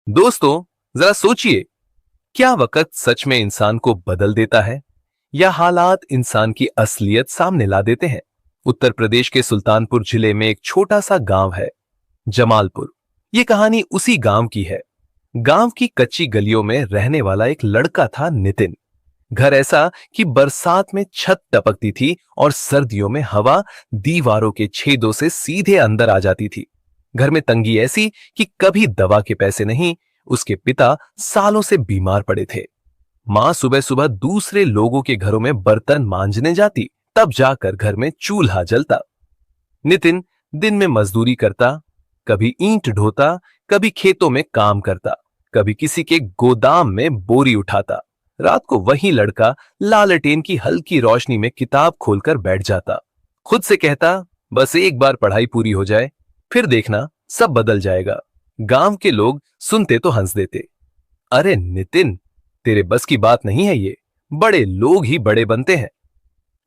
दोस्तों, जरा सोचिए, क्या वक्त सच में इंसान को बदल देता है या हालात इंसान की असलियत सामने ला देते हैं। उत्तर प्रदेश के सुल्तानपुर जिले में एक छोटा सा गांव है, जमालपुर। ये कहानी उसी गांव की है। गांव की कच्ची गलियों में रहने वाला एक लड़का था, नितिन। घर ऐसा कि बरसात में छत टपकती थी और सर्दियों में हवा दीवारों के छेदों से सीधे अंदर आ जाती थी। घर में तंगी ऐसी कि कभी दवा के पैसे नहीं। उसके पिता सालों से बीमार पड़े थे। मां सुबह सुबह दूसरे लोगों के घरों में बर्तन मांजने जाती, तब जाकर घर में चूल्हा जलता। नितिन दिन में मजदूरी करता, कभी ईंट ढोता, कभी खेतों में काम करता, कभी किसी के गोदाम में बोरी उठाता। रात को वही लड़का लालटेन की हल्की रोशनी में किताब खोलकर बैठ जाता। खुद से कहता, बस एक बार पढ़ाई पूरी हो जाए, फिर देखना सब बदल जाएगा। गांव के लोग सुनते तो हंस देते, अरे नितिन, तेरे बस की बात नहीं है ये, बड़े लोग ही बड़े बनते हैं।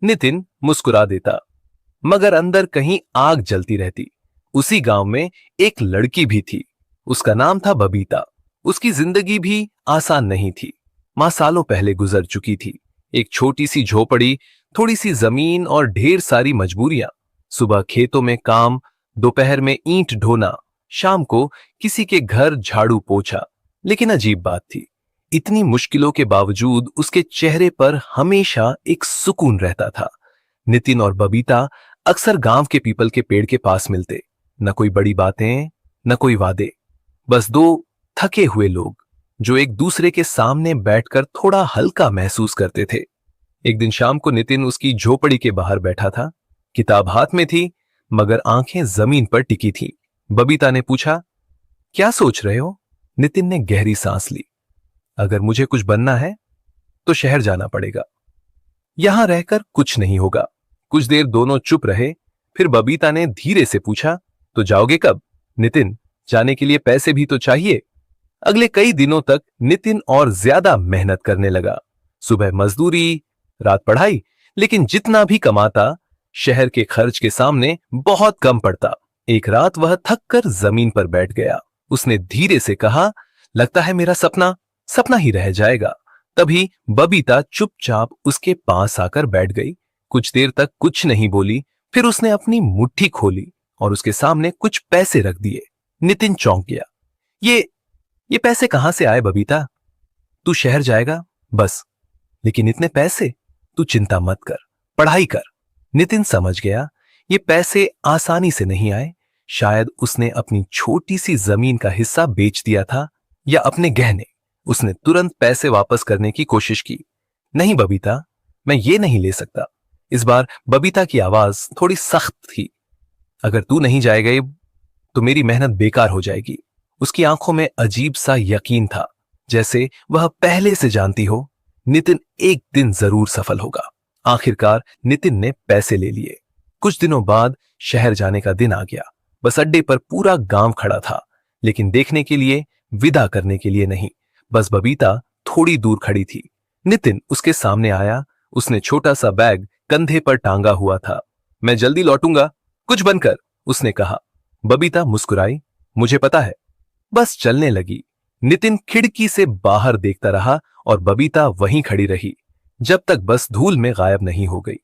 नितिन मुस्कुरा देता, मगर अंदर कहीं आग जलती रहती। उसी गांव में एक लड़की भी थी, उसका नाम था बबीता। उसकी जिंदगी भी आसान नहीं थी। मां सालों पहले गुजर चुकी थी। एक छोटी सी झोपड़ी, थोड़ी सी जमीन और ढेर सारी मजबूरियां। सुबह खेतों में काम, दोपहर में ईंट ढोना, शाम को किसी के घर झाड़ू पोछा। लेकिन अजीब बात थी, इतनी मुश्किलों के बावजूद उसके चेहरे पर हमेशा एक सुकून रहता था। नितिन और बबीता अक्सर गांव के पीपल के पेड़ के पास मिलते। न कोई बड़ी बातें, न कोई वादे, बस दो थके हुए लोग जो एक दूसरे के सामने बैठकर थोड़ा हल्का महसूस करते थे। एक दिन शाम को नितिन उसकी झोपड़ी के बाहर बैठा था। किताब हाथ में थी, मगर आंखें जमीन पर टिकी थीं। बबीता ने पूछा, क्या सोच रहे हो? नितिन ने गहरी सांस ली। अगर मुझे कुछ बनना है तो शहर जाना पड़ेगा, यहां रहकर कुछ नहीं होगा। कुछ देर दोनों चुप रहे। फिर बबीता ने धीरे से पूछा, तो जाओगे कब? नितिन, जाने के लिए पैसे भी तो चाहिए। अगले कई दिनों तक नितिन और ज्यादा मेहनत करने लगा। सुबह मजदूरी, रात पढ़ाई, लेकिन जितना भी कमाता शहर के खर्च के सामने बहुत कम पड़ता। एक रात वह थक कर जमीन पर बैठ गया। उसने धीरे से कहा, लगता है मेरा सपना सपना ही रह जाएगा। तभी बबीता चुपचाप उसके पास आकर बैठ गई। कुछ देर तक कुछ नहीं बोली। फिर उसने अपनी मुट्ठी खोली और उसके सामने कुछ पैसे रख दिए। नितिन चौंक गया। ये पैसे कहां से आए बबीता? तू शहर जाएगा बस, लेकिन इतने पैसे? तू चिंता मत कर, पढ़ाई कर। नितिन समझ गया, ये पैसे आसानी से नहीं आए। शायद उसने अपनी छोटी सी जमीन का हिस्सा बेच दिया था, या अपने गहने। उसने तुरंत पैसे वापस करने की कोशिश की। नहीं बबीता, मैं ये नहीं ले सकता। इस बार बबीता की आवाज थोड़ी सख्त थी। अगर तू नहीं जाएगा तो मेरी मेहनत बेकार हो जाएगी। उसकी आंखों में अजीब सा यकीन था, जैसे वह पहले से जानती हो नितिन एक दिन जरूर सफल होगा। आखिरकार नितिन ने पैसे ले लिए। कुछ दिनों बाद शहर जाने का दिन आ गया। बस अड्डे पर पूरा गांव खड़ा था, लेकिन देखने के लिए, विदा करने के लिए नहीं। बस बबीता थोड़ी दूर खड़ी थी। नितिन उसके सामने आया। उसने छोटा सा बैग कंधे पर टांगा हुआ था। मैं जल्दी लौटूंगा, कुछ बनकर, उसने कहा। बबीता मुस्कुराई, मुझे पता है। बस चलने लगी। नितिन खिड़की से बाहर देखता रहा और बबीता वहीं खड़ी रही, जब तक बस धूल में गायब नहीं हो गई।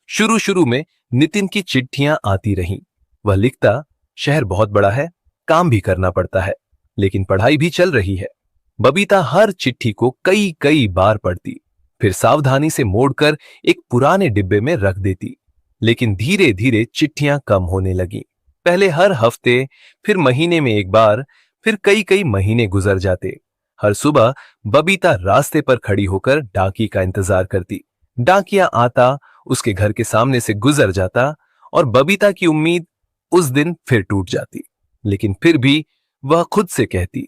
शुरू शुरू में नितिन की चिट्ठियां आती रहीं। वह लिखता, शहर बहुत बड़ा है, काम भी करना पड़ता है, लेकिन पढ़ाई भी चल रही है। बबीता हर चिट्ठी को कई कई बार पढ़ती, फिर सावधानी से मोड़कर एक पुराने डिब्बे में रख देती। लेकिन धीरे धीरे चिट्ठियां कम होने लगीं। पहले हर हफ्ते, फिर महीने में एक बार, फिर कई कई महीने गुजर जाते। हर सुबह बबीता रास्ते पर खड़ी होकर डाकी का इंतजार करती। डाकिया आता, उसके घर के सामने से गुजर जाता और बबीता की उम्मीद उस दिन फिर टूट जाती। लेकिन फिर भी वह खुद से कहती,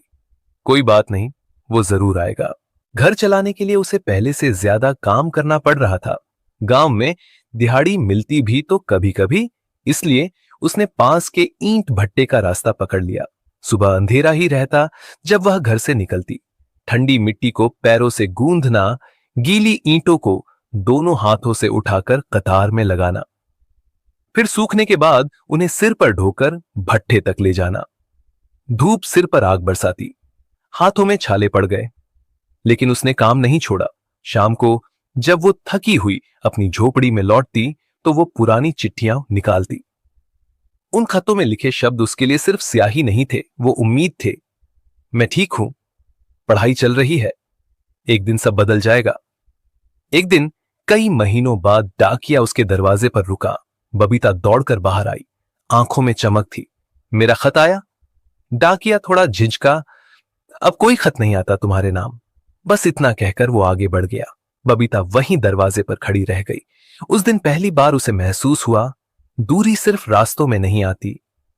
कोई बात नहीं, वो जरूर आएगा। घर चलाने के लिए उसे पहले से ज्यादा काम करना पड़ रहा था। गांव में दिहाड़ी मिलती भी तो कभी कभी, इसलिए उसने पास के ईंट भट्टे का रास्ता पकड़ लिया। सुबह अंधेरा ही रहता जब वह घर से निकलती। ठंडी मिट्टी को पैरों से गूंदना, गीली ईंटों को दोनों हाथों से उठाकर कतार में लगाना, फिर सूखने के बाद उन्हें सिर पर ढोकर भट्ठे तक ले जाना। धूप सिर पर आग बरसाती, हाथों में छाले पड़ गए, लेकिन उसने काम नहीं छोड़ा। शाम को जब वो थकी हुई अपनी झोपड़ी में लौटती तो वो पुरानी चिट्ठियां निकालती। उन खतों में लिखे शब्द उसके लिए सिर्फ स्याही नहीं थे, वो उम्मीद थे। मैं ठीक हूं, पढ़ाई चल रही है, एक दिन सब बदल जाएगा। एक दिन कई महीनों बाद डाकिया उसके दरवाजे पर रुका। बबीता दौड़कर बाहर आई, आंखों में चमक थी। मेरा खत आया? डाकिया थोड़ा झिझका। अब कोई खत नहीं आता तुम्हारे नाम। बस इतना कहकर वो आगे बढ़ गया। बबीता वहीं दरवाजे पर खड़ी रह गई। उस दिन पहली बार उसे महसूस हुआ, दूरी सिर्फ रास्तों में नहीं आती,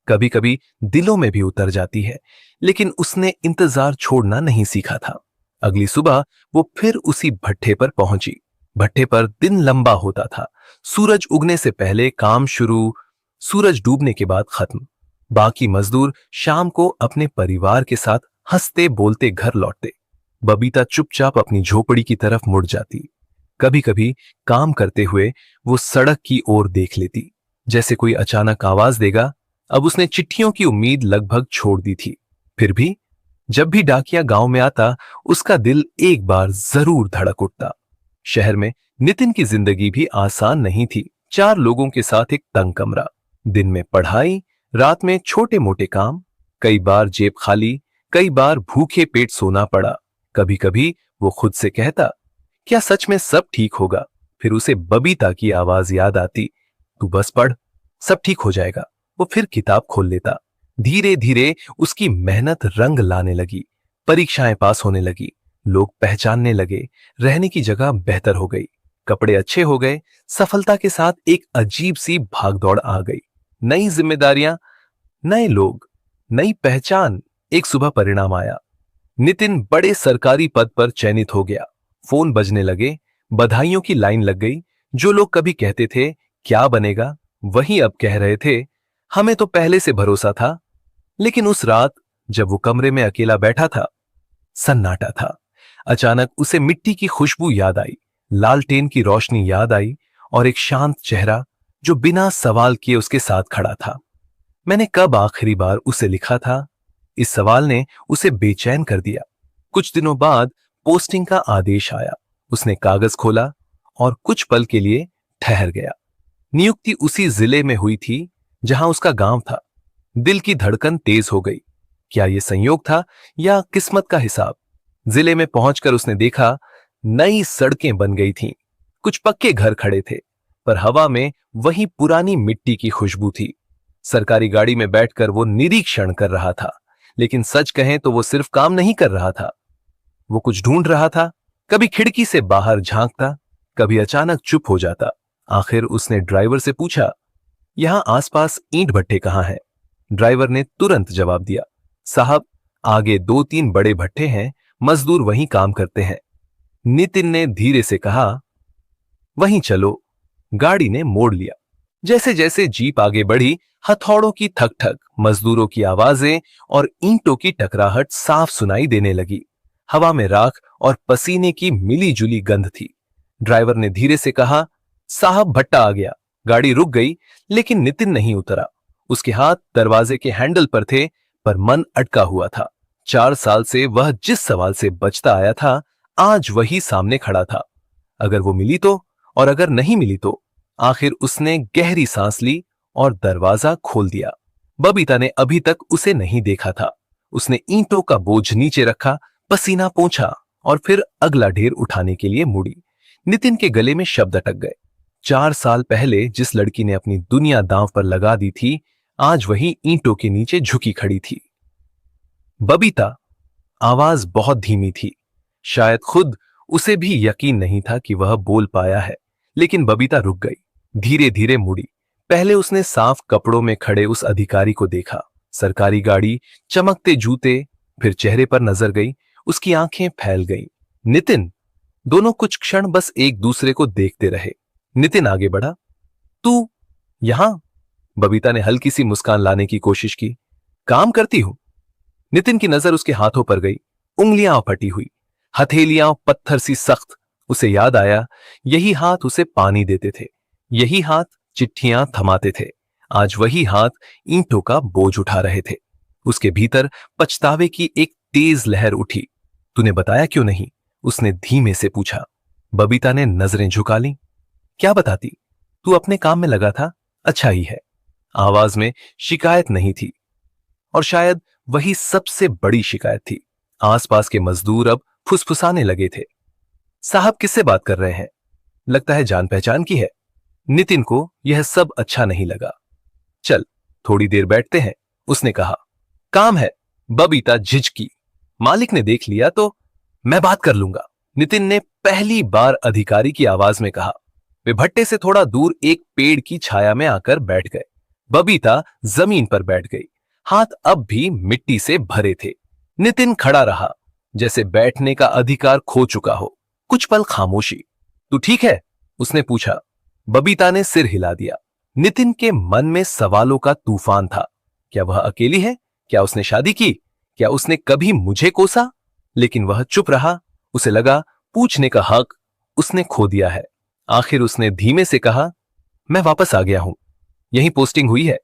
कभी कभी दिलों में भी उतर जाती है। लेकिन उसने इंतजार छोड़ना नहीं सीखा था। अगली सुबह वो फिर उसी भट्ठे पर पहुंची। भट्ठे पर दिन लंबा होता था। सूरज उगने से पहले काम शुरू, सूरज डूबने के बाद खत्म। बाकी मजदूर शाम को अपने परिवार के साथ हंसते बोलते घर लौटते। बबीता चुपचाप अपनी झोपड़ी की तरफ मुड़ जाती। कभी कभी काम करते हुए वो सड़क की ओर देख लेती, जैसे कोई अचानक आवाज देगा। अब उसने चिट्ठियों की उम्मीद लगभग छोड़ दी थी। फिर भी जब भी डाकिया गांव में आता, उसका दिल एक बार जरूर धड़क उठता। शहर में नितिन की जिंदगी भी आसान नहीं थी। 4 लोगों के साथ एक तंग कमरा, दिन में पढ़ाई, रात में छोटे मोटे काम, कई बार जेब खाली, कई बार भूखे पेट सोना पड़ा। कभी कभी वो खुद से कहता, क्या सच में सब ठीक होगा? फिर उसे बबीता की आवाज याद आती, तू बस पढ़, सब ठीक हो जाएगा। वो फिर किताब खोल लेता। धीरे धीरे उसकी मेहनत रंग लाने लगी। परीक्षाएं पास होने लगी, लोग पहचानने लगे, रहने की जगह बेहतर हो गई, कपड़े अच्छे हो गए। सफलता के साथ एक अजीब सी भागदौड़ आ गई। नई जिम्मेदारियां, नए लोग, नई पहचान। एक सुबह परिणाम आया। नितिन बड़े सरकारी पद पर चयनित हो गया। फोन बजने लगे, बधाइयों की लाइन लग गई। जो लोग कभी कहते थे क्या बनेगा, वही अब कह रहे थे हमें तो पहले से भरोसा था। लेकिन उस रात जब वो कमरे में अकेला बैठा था, सन्नाटा था। अचानक उसे मिट्टी की खुशबू याद आई, लालटेन की रोशनी याद आई और एक शांत चेहरा जो बिना सवाल किए उसके साथ खड़ा था। मैंने कब आखिरी बार उसे लिखा था? इस सवाल ने उसे बेचैन कर दिया। कुछ दिनों बाद पोस्टिंग का आदेश आया। उसने कागज खोला और कुछ पल के लिए ठहर गया। नियुक्ति उसी जिले में हुई थी जहां उसका गांव था। दिल की धड़कन तेज हो गई। क्या यह संयोग था या किस्मत का हिसाब? जिले में पहुंचकर उसने देखा, नई सड़कें बन गई थीं, कुछ पक्के घर खड़े थे, पर हवा में वही पुरानी मिट्टी की खुशबू थी। सरकारी गाड़ी में बैठकर वो निरीक्षण कर रहा था, लेकिन सच कहें तो वो सिर्फ काम नहीं कर रहा था, वो कुछ ढूंढ रहा था। कभी खिड़की से बाहर झांकता, कभी अचानक चुप हो जाता। आखिर उसने ड्राइवर से पूछा, यहां आसपास ईंट भट्टे कहां हैं? ड्राइवर ने तुरंत जवाब दिया, साहब आगे 2-3 बड़े भट्टे हैं, मजदूर वहीं काम करते हैं। नितिन ने धीरे से कहा, वहीं चलो। गाड़ी ने मोड़ लिया। जैसे जैसे जीप आगे बढ़ी, हथौड़ों की ठक ठक, मजदूरों की आवाजें और ईंटों की टकराहट साफ सुनाई देने लगी। हवा में राख और पसीने की मिली जुली गंध थी। ड्राइवर ने धीरे से कहा, साहब भट्टा आ गया। गाड़ी रुक गई, लेकिन नितिन नहीं उतरा। उसके हाथ दरवाजे के हैंडल पर थे, पर मन अटका हुआ था। 4 साल से वह जिस सवाल से बचता आया था, आज वही सामने खड़ा था। अगर वो मिली तो, और अगर नहीं मिली तो? आखिर उसने गहरी सांस ली और दरवाजा खोल दिया। बबीता ने अभी तक उसे नहीं देखा था। उसने ईंटों का बोझ नीचे रखा, पसीना पोंछा और फिर अगला ढेर उठाने के लिए मुड़ी। नितिन के गले में शब्द अटक गए। 4 साल पहले जिस लड़की ने अपनी दुनिया दांव पर लगा दी थी, आज वही ईंटों के नीचे झुकी खड़ी थी। बबीता। आवाज बहुत धीमी थी। शायद खुद उसे भी यकीन नहीं था कि वह बोल पाया है। लेकिन बबीता रुक गई, धीरे धीरे मुड़ी। पहले उसने साफ कपड़ों में खड़े उस अधिकारी को देखा, सरकारी गाड़ी, चमकते जूते, फिर चेहरे पर नजर गई। उसकी आंखें फैल गईं। नितिन। दोनों कुछ क्षण बस एक दूसरे को देखते रहे। नितिन आगे बढ़ा, तू यहां? बबीता ने हल्की सी मुस्कान लाने की कोशिश की। काम करती हूं। नितिन की नजर उसके हाथों पर गई, उंगलियां फटी हुई, हथेलियां पत्थर सी सख्त। उसे याद आया, यही हाथ उसे पानी देते थे, यही हाथ चिट्ठियां थमाते थे। आज वही हाथ ईंटों का बोझ उठा रहे थे। उसके भीतर पछतावे की एक तेज लहर उठी। तूने बताया क्यों नहीं? उसने धीमे से पूछा। बबीता ने नजरें झुका ली। क्या बताती? तू अपने काम में लगा था। अच्छा ही है। आवाज में शिकायत नहीं थी, और शायद वही सबसे बड़ी शिकायत थी। आसपास के मजदूर अब फुसफुसाने लगे थे। साहब किससे बात कर रहे हैं? लगता है जान पहचान की है। नितिन को यह सब अच्छा नहीं लगा। चल थोड़ी देर बैठते हैं, उसने कहा। काम है। बबीता झिझकी। मालिक ने देख लिया तो मैं बात कर लूंगा, नितिन ने पहली बार अधिकारी की आवाज में कहा। वे भट्टे से थोड़ा दूर एक पेड़ की छाया में आकर बैठ गए। बबीता जमीन पर बैठ गई। हाथ अब भी मिट्टी से भरे थे। नितिन खड़ा रहा, जैसे बैठने का अधिकार खो चुका हो। कुछ पल खामोशी। तू ठीक है? उसने पूछा। बबीता ने सिर हिला दिया। नितिन के मन में सवालों का तूफान था। क्या वह अकेली है? क्या उसने शादी की? क्या उसने कभी मुझे कोसा? लेकिन वह चुप रहा। उसे लगा पूछने का हक उसने खो दिया है। आखिर उसने धीमे से कहा, मैं वापस आ गया हूं। यही पोस्टिंग हुई है।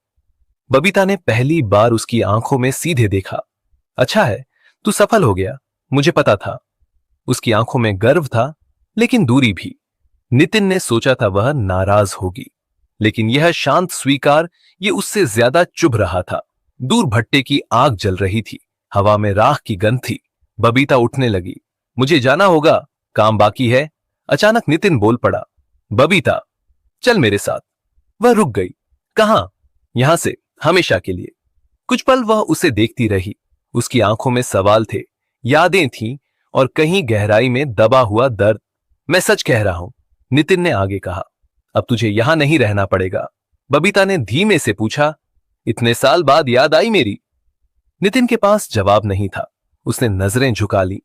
बबीता ने पहली बार उसकी आंखों में सीधे देखा। अच्छा है, तू सफल हो गया। मुझे पता था। उसकी आंखों में गर्व था, लेकिन दूरी भी। नितिन ने सोचा था वह नाराज होगी, लेकिन यह शांत स्वीकार ये उससे ज्यादा चुभ रहा था। दूर भट्टे की आग जल रही थी। हवा में राख की गंध थी। बबीता उठने लगी। मुझे जाना होगा, काम बाकी है। अचानक नितिन बोल पड़ा। बबीता, चल मेरे साथ। वह रुक गई। कहां? यहां से, हमेशा के लिए। कुछ पल वह उसे देखती रही। उसकी आंखों में सवाल थे, यादें थीं, और कहीं गहराई में दबा हुआ दर्द। मैं सच कह रहा हूं, नितिन ने आगे कहा। अब तुझे यहां नहीं रहना पड़ेगा। बबीता ने धीमे से पूछा। इतने साल बाद याद आई मेरी? नितिन के पास जवाब नहीं था। उसने नजरें झुका ली।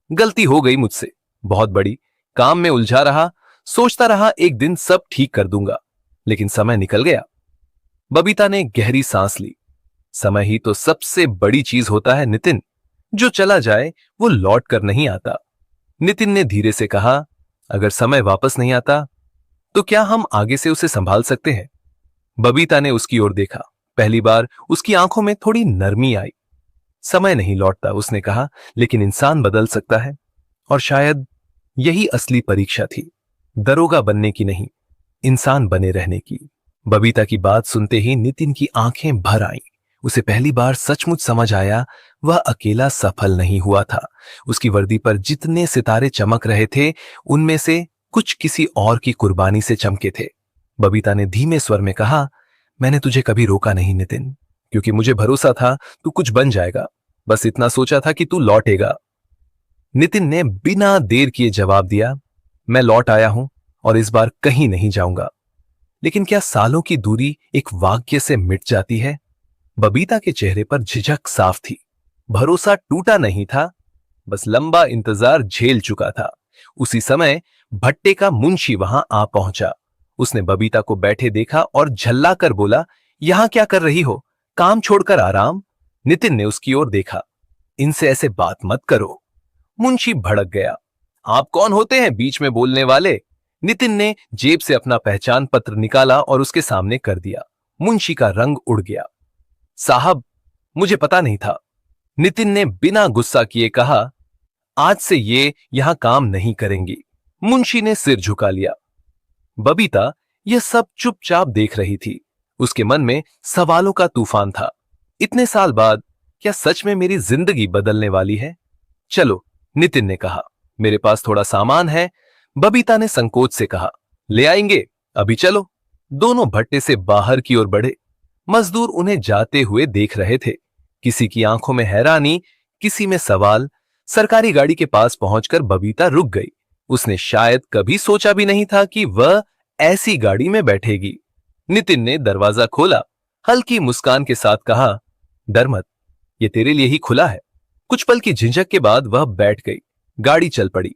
गलती हो गई मुझसे, बहुत बड़ी। काम में उलझा रहा, सोचता रहा एक दिन सब ठीक कर दूंगा, लेकिन समय निकल गया। बबीता ने गहरी सांस ली। समय ही तो सबसे बड़ी चीज होता है नितिन। जो चला जाए वो लौट कर नहीं आता। नितिन ने धीरे से कहा, अगर समय वापस नहीं आता तो क्या हम आगे से उसे संभाल सकते हैं? बबीता ने उसकी ओर देखा। पहली बार उसकी आंखों में थोड़ी नरमी आई। समय नहीं लौटता, उसने कहा, लेकिन इंसान बदल सकता है। और शायद यही असली परीक्षा थी, दरोगा बनने की नहीं, इंसान बने रहने की। बबीता की बात सुनते ही नितिन की आंखें भर आईं। उसे पहली बार सचमुच समझ आया, वह अकेला सफल नहीं हुआ था। उसकी वर्दी पर जितने सितारे चमक रहे थे, उनमें से कुछ किसी और की कुर्बानी से चमके थे। बबीता ने धीमे स्वर में कहा, मैंने तुझे कभी रोका नहीं नितिन, क्योंकि मुझे भरोसा था तू कुछ बन जाएगा। बस इतना सोचा था कि तू लौटेगा। नितिन ने बिना देर किए जवाब दिया, मैं लौट आया हूं और इस बार कहीं नहीं जाऊंगा। लेकिन क्या सालों की दूरी एक वाक्य से मिट जाती है? बबीता के चेहरे पर झिझक साफ थी। भरोसा टूटा नहीं था, बस लंबा इंतजार झेल चुका था। उसी समय भट्टे का मुंशी वहां आ पहुंचा। उसने बबीता को बैठे देखा और झल्ला कर बोला, यहां क्या कर रही हो? काम छोड़कर आराम? नितिन ने उसकी ओर देखा। इनसे ऐसे बात मत करो। मुंशी भड़क गया। आप कौन होते हैं बीच में बोलने वाले? नितिन ने जेब से अपना पहचान पत्र निकाला और उसके सामने कर दिया। मुंशी का रंग उड़ गया। साहब, मुझे पता नहीं था। नितिन ने बिना गुस्सा किए कहा, आज से ये यहां काम नहीं करेंगी। मुंशी ने सिर झुका लिया। बबीता यह सब चुपचाप देख रही थी। उसके मन में सवालों का तूफान था। इतने साल बाद क्या सच में मेरी जिंदगी बदलने वाली है? चलो, नितिन ने कहा, मेरे पास थोड़ा सामान है। बबीता ने संकोच से कहा, ले आएंगे, अभी चलो। दोनों भट्टे से बाहर की ओर बढ़े। मजदूर उन्हें जाते हुए देख रहे थे। किसी की आंखों में हैरानी, किसी में सवाल। सरकारी गाड़ी के पास पहुंचकर बबीता रुक गई। उसने शायद कभी सोचा भी नहीं था कि वह ऐसी गाड़ी में बैठेगी। नितिन ने दरवाजा खोला। हल्की मुस्कान के साथ कहा, डर मत, ये तेरे लिए ही खुला है। कुछ पल की झिझक के बाद वह बैठ गई। गाड़ी चल पड़ी।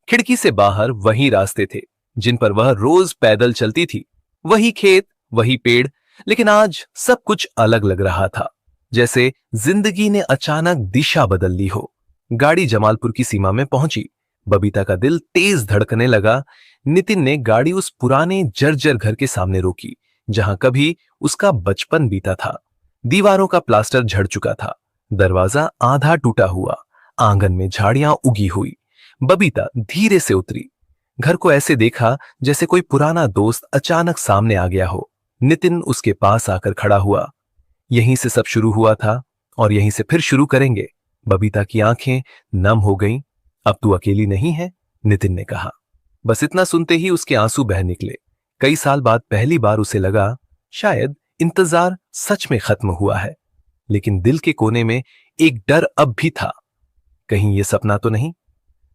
खिड़की से बाहर वही रास्ते थे जिन पर वह रोज पैदल चलती थी। वही खेत, वही पेड़, लेकिन आज सब कुछ अलग लग रहा था, जैसे जिंदगी ने अचानक दिशा बदल ली हो। गाड़ी जमालपुर की सीमा में पहुंची। बबीता का दिल तेज धड़कने लगा। नितिन ने गाड़ी उस पुराने जर्जर घर के सामने रोकी, जहां कभी उसका बचपन बीता था। दीवारों का प्लास्टर झड़ चुका था। दरवाजा आधा टूटा हुआ। आंगन में झाड़ियां उगी हुई। बबीता धीरे से उतरी। घर को ऐसे देखा जैसे कोई पुराना दोस्त अचानक सामने आ गया हो। नितिन उसके पास आकर खड़ा हुआ। यहीं से सब शुरू हुआ था और यहीं से फिर शुरू करेंगे। बबीता की आंखें नम हो गईं। अब तू अकेली नहीं है, नितिन ने कहा। बस इतना सुनते ही उसके आंसू बह निकले। कई साल बाद पहली बार उसे लगा शायद इंतजार सच में खत्म हुआ है। लेकिन दिल के कोने में एक डर अब भी था, कहीं ये सपना तो नहीं।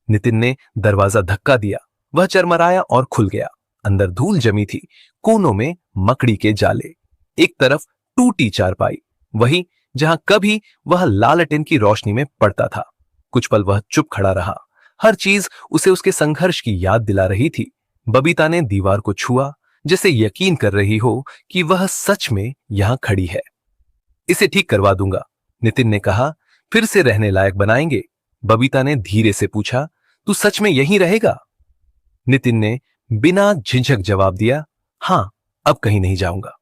नितिन ने दरवाजा धक्का दिया। वह चरमराया और खुल गया। अंदर धूल जमी थी, कोनों में मकड़ी के जाले, एक तरफ टूटी चारपाई, वही जहां कभी वह लालटेन की रोशनी में पड़ता था। कुछ पल वह चुप खड़ा रहा। हर चीज उसे उसके संघर्ष की याद दिला रही थी। बबीता ने दीवार को छुआ, जैसे यकीन कर रही हो कि वह सच में यहां खड़ी है। इसे ठीक करवा दूंगा, नितिन ने कहा। फिर से रहने लायक बनाएंगे? बबीता ने धीरे से पूछा। तू सच में यहीं रहेगा? नितिन ने बिना झिझक जवाब दिया। हां, अब कहीं नहीं जाऊंगा।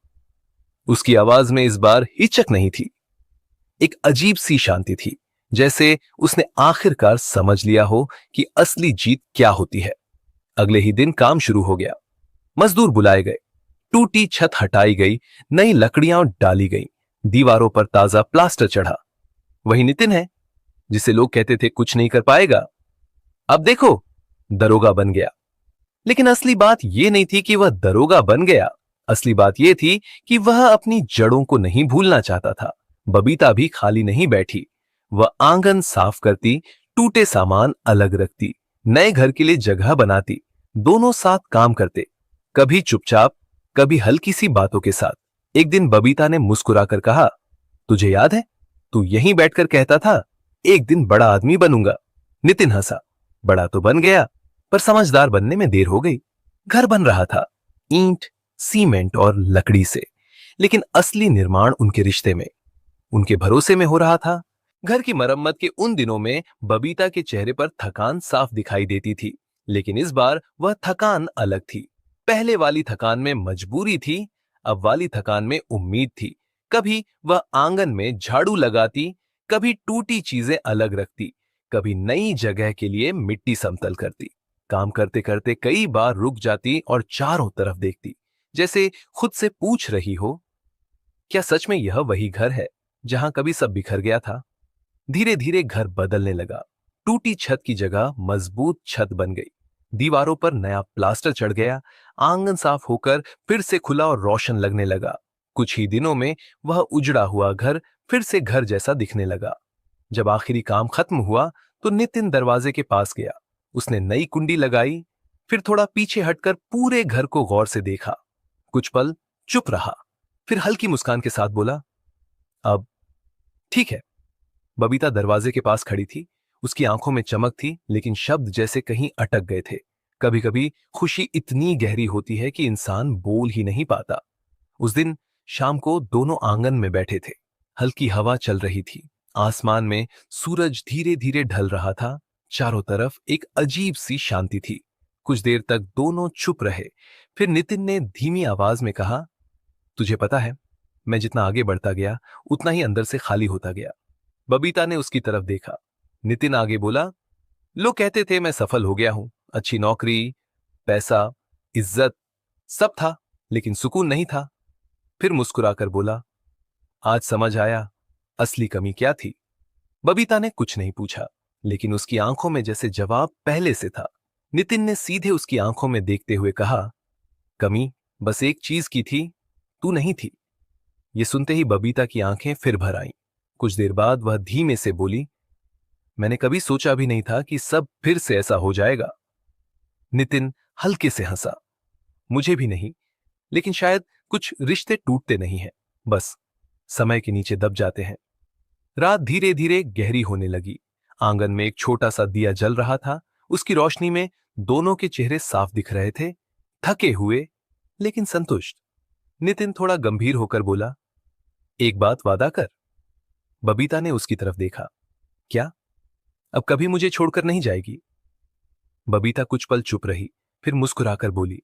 उसकी आवाज में इस बार हिचक नहीं थी, एक अजीब सी शांति थी, जैसे उसने आखिरकार समझ लिया हो कि असली जीत क्या होती है। अगले ही दिन काम शुरू हो गया। मजदूर बुलाए गए, टूटी छत हटाई गई, नई लकड़ियां डाली गईं, दीवारों पर ताजा प्लास्टर चढ़ा। वही नितिन है जिसे लोग कहते थे कुछ नहीं कर पाएगा, अब देखो दरोगा बन गया। लेकिन असली बात यह नहीं थी कि वह दरोगा बन गया। असली बात यह थी कि वह अपनी जड़ों को नहीं भूलना चाहता था। बबीता भी खाली नहीं बैठी। वह आंगन साफ करती, टूटे सामान अलग रखती, नए घर के लिए जगह बनाती। दोनों साथ काम करते, कभी चुपचाप, कभी हल्की सी बातों के साथ। एक दिन बबीता ने मुस्कुराकर कहा, तुझे याद है, तू यहीं बैठकर कहता था एक दिन बड़ा आदमी बनूंगा। नितिन हंसा। बड़ा तो बन गया, पर समझदार बनने में देर हो गई। घर बन रहा था, ईंट, सीमेंट और लकड़ी से, लेकिन असली निर्माण उनके रिश्ते में, उनके भरोसे में हो रहा था। घर की मरम्मत के उन दिनों में बबीता के चेहरे पर थकान साफ दिखाई देती थी, लेकिन इस बार वह थकान अलग थी। पहले वाली थकान में मजबूरी थी, अब वाली थकान में उम्मीद थी। कभी वह आंगन में झाड़ू लगाती, कभी टूटी चीजें अलग रखती, कभी नई जगह के लिए मिट्टी समतल करती। काम करते करते कई बार रुक जाती और चारों तरफ देखती, जैसे खुद से पूछ रही हो, क्या सच में यह वही घर है जहां कभी सब बिखर गया था? धीरे धीरे घर बदलने लगा। टूटी छत की जगह मजबूत छत बन गई, दीवारों पर नया प्लास्टर चढ़ गया, आंगन साफ होकर फिर से खुला और रोशन लगने लगा। कुछ ही दिनों में वह उजड़ा हुआ घर फिर से घर जैसा दिखने लगा। जब आखिरी काम खत्म हुआ तो नितिन दरवाजे के पास गया। उसने नई कुंडी लगाई, फिर थोड़ा पीछे हटकर पूरे घर को गौर से देखा। कुछ पल चुप रहा, फिर हल्की मुस्कान के साथ बोला, अब ठीक है। बबीता दरवाजे के पास खड़ी थी। उसकी आंखों में चमक थी, लेकिन शब्द जैसे कहीं अटक गए थे। कभी कभी खुशी इतनी गहरी होती है कि इंसान बोल ही नहीं पाता। उस दिन शाम को दोनों आंगन में बैठे थे। हल्की हवा चल रही थी, आसमान में सूरज धीरे धीरे ढल रहा था। चारों तरफ एक अजीब सी शांति थी। कुछ देर तक दोनों चुप रहे। फिर नितिन ने धीमी आवाज में कहा, तुझे पता है, मैं जितना आगे बढ़ता गया उतना ही अंदर से खाली होता गया। बबीता ने उसकी तरफ देखा। नितिन आगे बोला, लोग कहते थे मैं सफल हो गया हूं, अच्छी नौकरी, पैसा, इज्जत, सब था, लेकिन सुकून नहीं था। फिर मुस्कुराकर बोला, आज समझ आया असली कमी क्या थी। बबीता ने कुछ नहीं पूछा, लेकिन उसकी आंखों में जैसे जवाब पहले से था। नितिन ने सीधे उसकी आंखों में देखते हुए कहा, कमी बस एक चीज की थी, तू नहीं थी। ये सुनते ही बबीता की आंखें फिर भर आईं। कुछ देर बाद वह धीमे से बोली, मैंने कभी सोचा भी नहीं था कि सब फिर से ऐसा हो जाएगा। नितिन हल्के से हंसा, मुझे भी नहीं, लेकिन शायद कुछ रिश्ते टूटते नहीं हैं, बस समय के नीचे दब जाते हैं। रात धीरे धीरे गहरी होने लगी। आंगन में एक छोटा सा दिया जल रहा था। उसकी रोशनी में दोनों के चेहरे साफ दिख रहे थे, थके हुए लेकिन संतुष्ट। नितिन थोड़ा गंभीर होकर बोला, एक बात वादा कर। बबीता ने उसकी तरफ देखा, क्या? अब कभी मुझे छोड़कर नहीं जाएगी? बबीता कुछ पल चुप रही, फिर मुस्कुराकर बोली,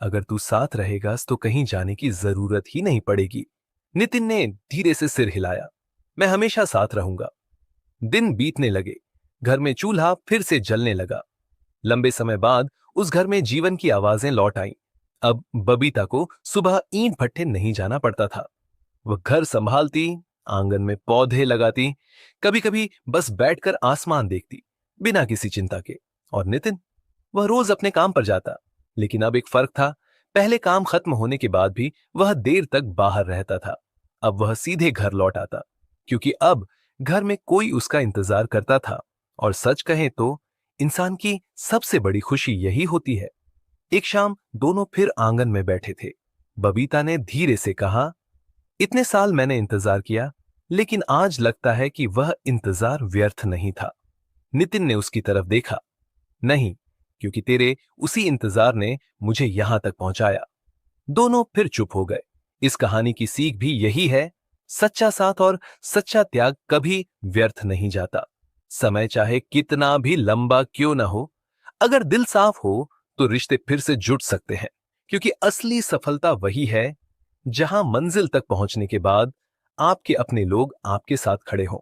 अगर तू साथ रहेगा तो कहीं जाने की जरूरत ही नहीं पड़ेगी। नितिन ने धीरे से सिर हिलाया, मैं हमेशा साथ रहूंगा। दिन बीतने लगे। घर में चूल्हा फिर से जलने लगा। लंबे समय बाद उस घर में जीवन की आवाजें लौट आईं। अब बबीता को सुबह ईंट भट्ठे नहीं जाना पड़ता था। वह घर संभालती, आंगन में पौधे लगाती, कभी कभी बस बैठकर आसमान देखती, बिना किसी चिंता के। और नितिन, वह रोज अपने काम पर जाता, लेकिन अब एक फर्क था। पहले काम खत्म होने के बाद भी वह देर तक बाहर रहता था। अब वह सीधे घर लौट आता, क्योंकि अब घर में कोई उसका इंतजार करता था। और सच कहें तो इंसान की सबसे बड़ी खुशी यही होती है। एक शाम दोनों फिर आंगन में बैठे थे। बबीता ने धीरे से कहा, इतने साल मैंने इंतजार किया, लेकिन आज लगता है कि वह इंतजार व्यर्थ नहीं था। नितिन ने उसकी तरफ देखा, नहीं, क्योंकि तेरे उसी इंतजार ने मुझे यहां तक पहुंचाया। दोनों फिर चुप हो गए। इस कहानी की सीख भी यही है, सच्चा साथ और सच्चा त्याग कभी व्यर्थ नहीं जाता। समय चाहे कितना भी लंबा क्यों ना हो, अगर दिल साफ हो तो रिश्ते फिर से जुड़ सकते हैं। क्योंकि असली सफलता वही है जहां मंजिल तक पहुंचने के बाद आपके अपने लोग आपके साथ खड़े हों।